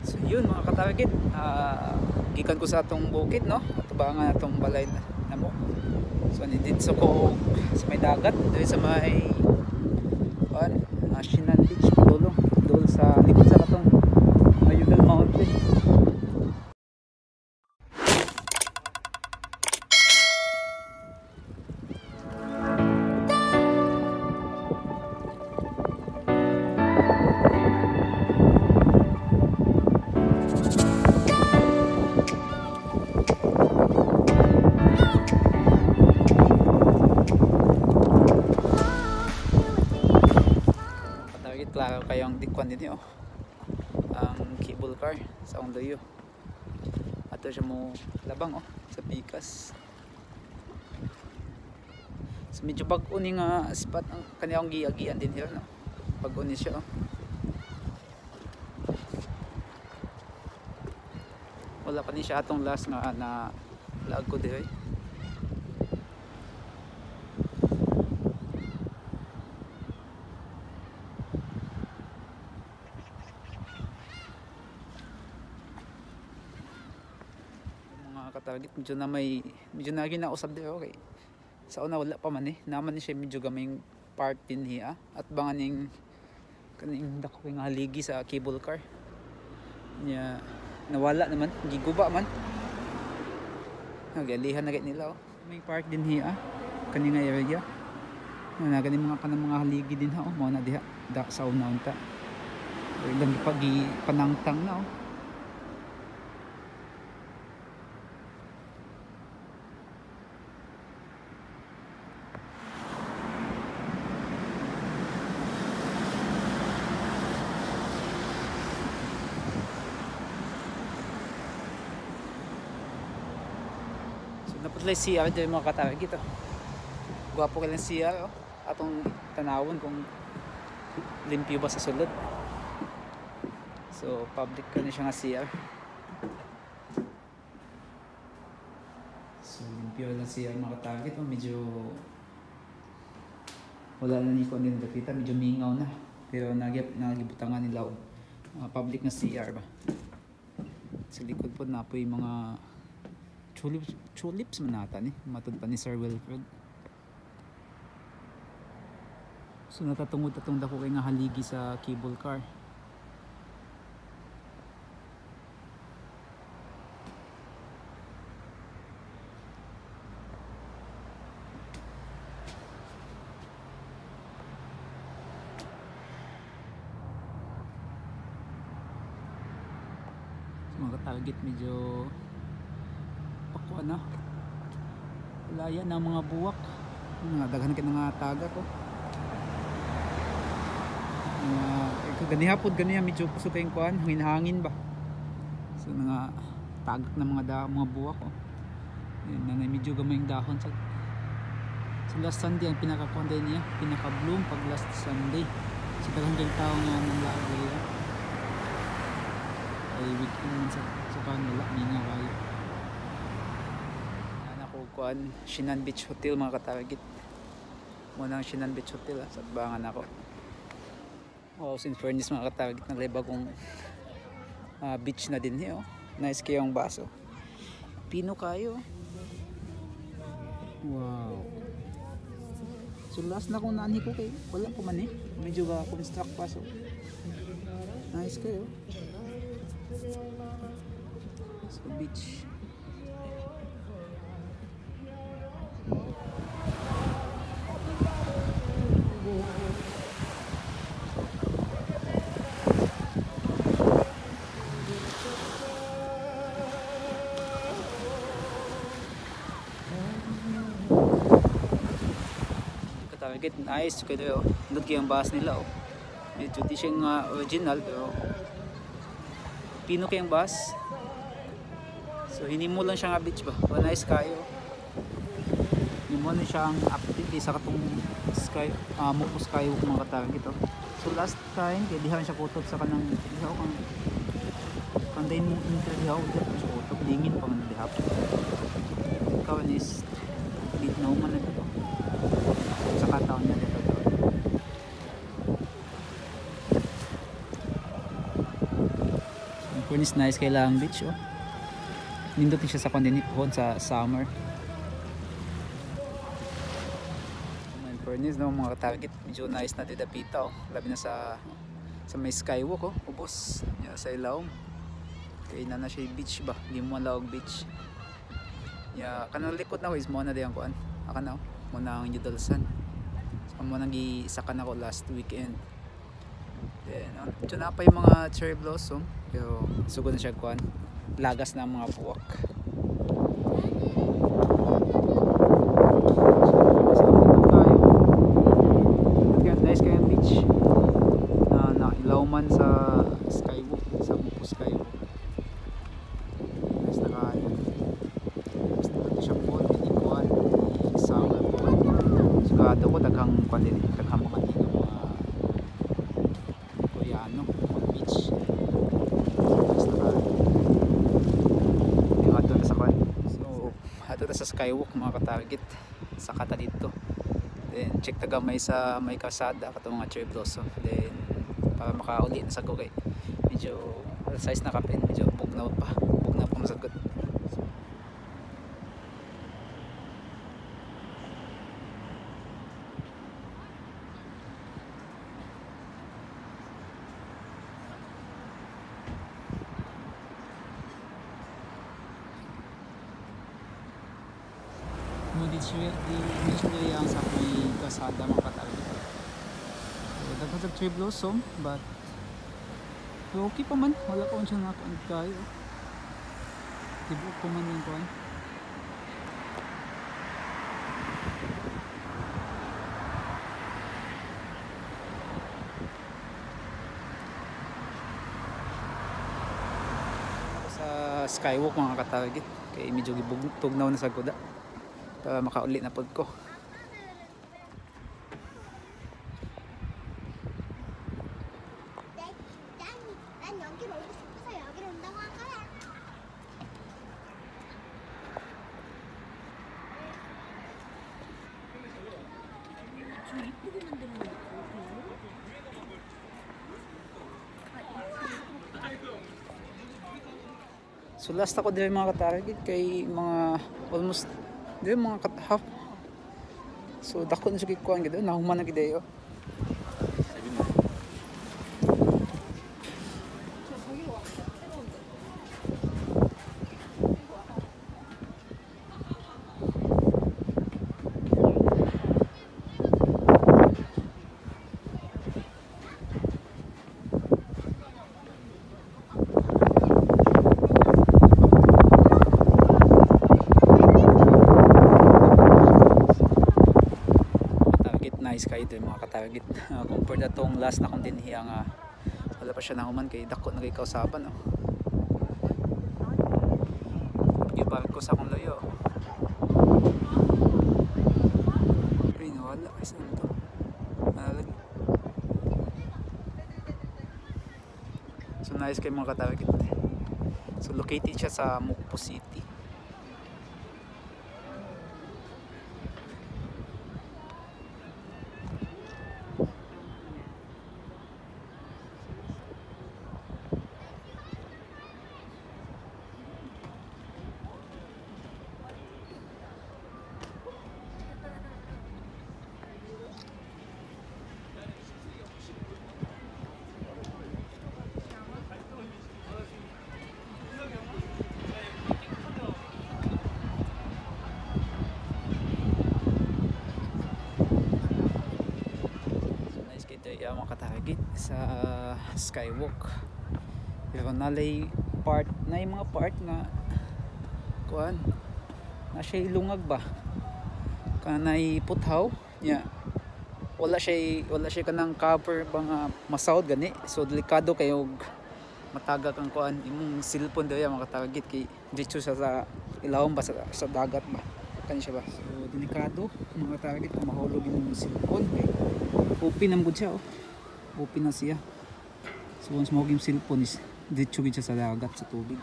So yun mga katarget, gikan ko sa atong bukid no, at bangan atong balay na mo. So nandito ko sa may dagat, dito sa may Shinan Beach padulong doon sa likod sa katong Mayugal Mountain. Klaro kayong dikwan din ang cable car sa Ondoyo. Ato siya mo labang sa pikas. So medyo bag-o ni nga spot ang kaniyang giagian din here no. Bag-o ni siya Wala pa ni siya atong last nga na lag ko dire. Katarget medyo na ginausab din okay. Sa una wala pa man naman ni siya medyo gaming part din hiya at bangan ning kaning dako nga haligi sa cable car nya nawala naman giguba man nagalihan na gid nila may part din hiya kani nga area na gani mga kanang mga haligi din mao na diha sa una unta ilang gipagi panangtang na Napudlay CR dito mga katarget Gwapo ka lang CR atong tanawon kung limpyo ba sa sulod. So public ka na siya nga CR. So limpyo lang CR mga katarget medyo wala na ni ko din nakita, medyo mingaw na. Pero nagibutangan nila public na CR ba. Sa likod po na po yung mga tulips man nata matod pa ni Sir Wilfred. So natatungod atong dako kay nga haligi sa cable car. So mga target medyo pakuan wala yan ang mga buwak daghan ka nga taga ko ganihapod ganiya medyo puso kayong kuan hinahangin ba so nga tagak na mga buwak yun na medyo gamayng dahon sa last Sunday ang pinaka-kuan din niya pinaka-bloom pag last Sunday so daghan kayong tao nga nang lagay ay weekend man sa kanila nga kayo kuan Shinan Beach Hotel mga katarget munang Shinan Beach Hotel sa bangan ako in fairness mga katarget naglay bagong beach na din nice kayong baso pino kayo wow so last na kung naanhi ko kay wala pa man medyo ba construct pa so nice kayo so beach katarget nice kayo nod kayang bus nila medyo di siya original pero pino kayang bus so hinimo lang siya nga beach ba nice kayo hinimo na siyang update sa katong sky mukos kayo mga katarget so last time kaya dihan siya kutot sa kanang dihaw kang kandayin mo dihaw dihaw siya kutot dingin pa man dihaw kawan is dito na man na dito sa kataon niya dito Furnace nice kay Lang Beach oh. Nindot siya sa kondinip hon sa summer. May furnace no mga target, medyo nice na didapita oh. Labi na sa may skywalk oh, ubos ya, sa ilaw. Kay na siya beach ba, di mo lawag beach. Ya kanang likod na is mo na diyan kuan. Aka na mo na ang Udalsan. So mo nang gisakan ako last weekend. Then dyan na pa yung mga cherry blossom. Pero sugod na siya kuan. Lagas na ang mga buwak. Nice kayang beach na ilaw man sa skywalk, sa Mupo Skywalk. Nice na kayo. Basta dito siya po, hindi kuan, summer po. Sigado ko daghang kuan din, daghang mga dito mga Koreano, mga beach. Nice na kayo. Yung ato na sa kuan. So, ato na sa skywalk mga ka-target. Sa kata dito. Then check taga sa may kasada kato mga cherry blossom. Then para makauli na sa kay medyo size na kapin, medyo bugnaw pa masagot. Di ang sa may kasada mga ka-target. Dapat sa cherry blossom but okay pa man, wala pa siya nakuan kayo. Tibok pa man yung kuan. Sa skywalk mga ka-target kay medyo gibugnaw na sa kuda para makauli na pod ko. So last ako dito mga ka-target kay mga almost dito mga half. So dako na siya kikuan gito, nahuman na gidayo. Nice kayo ito yung mga ka-target. Compared na itong last na kong dinhiya nga wala pa siya nahuman kay dako na kay kausaban oh. Ibalik ko sa akong loyo. Ay nawala kasi ito nalagi. So nice kayo mga ka-target. So located siya sa Mupo City. Mga ka-target sa skywalk. Pero nalay part na yung mga part na kuan na siya ilungag ba kanay puthaw nya wala siya kanang cover bang masahod gani, so delikado kayo mataga kang kuan imong cellphone daw mga ka-target kay dito sa ilawom ba sa dagat ba kani siya ba, so delikado mga ka-target kung mahulog yung cellphone kay open ang good siya oh. Open na siya. So once mo yung cellphone is dito siya sa dagat sa tubig.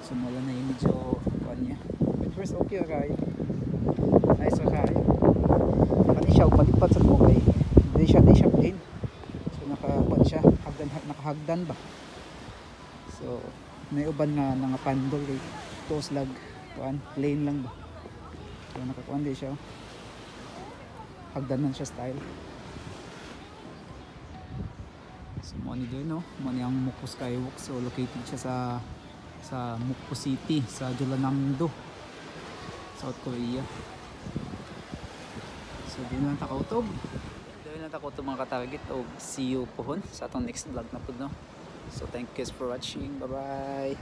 So wala na yung medyo kanya. But first okay okay. Nice okay. Pati siya palipat sa tubig. Hindi siya plain. So nakahagdan ba. So may uban nga pandol kay tuos lag kuan plain lang ba. So nakakuan di siya. Hagdanan siya style. So mo ni doon no, mo ni ang Mukpo Skywalk. So located siya sa Mukpo City sa Jeollanam-do, South Korea. So din lang takautob. Dahil lang takautob mga katarget og see you pohon sa atong next vlog na pud no. So thank you guys for watching. Bye bye.